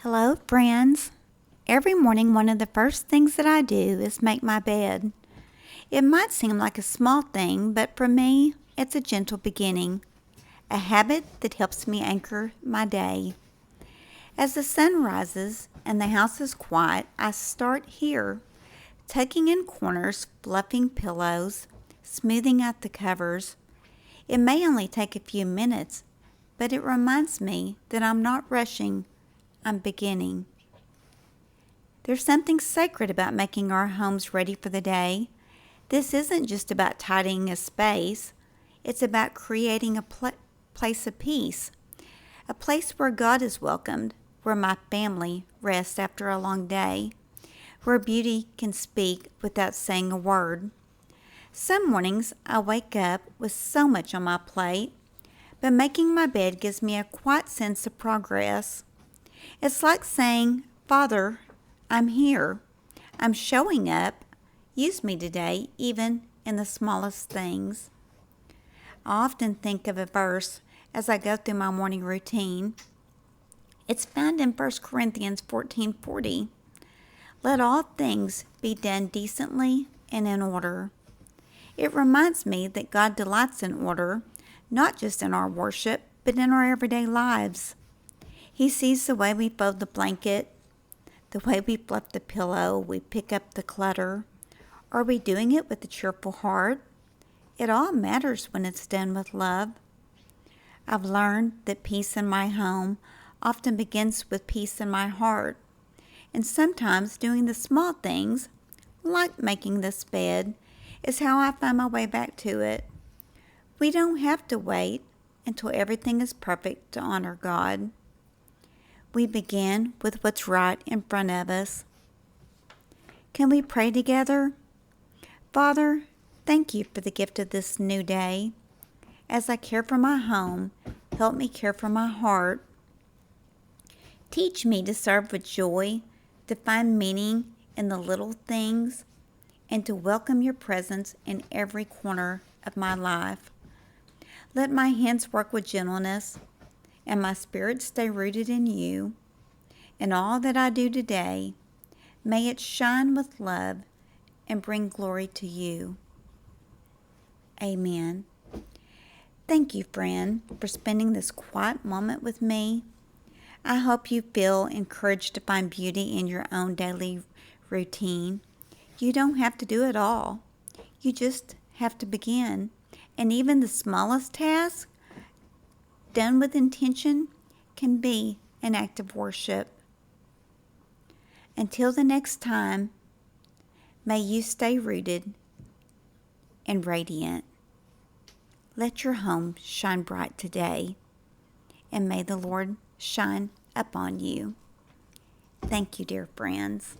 Hello, friends. Every morning, one of the first things that I do is make my bed. It might seem like a small thing, but for me, it's a gentle beginning, a habit that helps me anchor my day. As the sun rises and the house is quiet, I start here, tucking in corners, fluffing pillows, smoothing out the covers. It may only take a few minutes, but it reminds me that I'm not rushing. I'm beginning. There's something sacred about making our homes ready for the day. This isn't just about tidying a space. It's about creating a place of peace, a place where God is welcomed, where my family rests after a long day, where beauty can speak without saying a word. Some mornings I wake up with so much on my plate, but making my bed gives me a quiet sense of progress. It's like saying, Father, I'm here. I'm showing up. Use me today, even in the smallest things. I often think of a verse as I go through my morning routine. It's found in 1 Corinthians 14:40. Let all things be done decently and in order. It reminds me that God delights in order, not just in our worship, but in our everyday lives. He sees the way we fold the blanket, the way we fluff the pillow, we pick up the clutter. Are we doing it with a cheerful heart? It all matters when it's done with love. I've learned that peace in my home often begins with peace in my heart. And sometimes doing the small things, like making this bed, is how I find my way back to it. We don't have to wait until everything is perfect to honor God. We begin with what's right in front of us. Can we pray together? Father, thank you for the gift of this new day. As I care for my home, help me care for my heart. Teach me to serve with joy, to find meaning in the little things, and to welcome your presence in every corner of my life. Let my hands work with gentleness, and my spirit stay rooted in you. In all that I do today, may it shine with love and bring glory to you. Amen. Thank you, friend, for spending this quiet moment with me. I hope you feel encouraged to find beauty in your own daily routine. You don't have to do it all. You just have to begin. And even the smallest task, done with intention, can be an act of worship. Until the next time, may you stay rooted and radiant. Let your home shine bright today, and may the Lord shine upon you. Thank you, dear friends.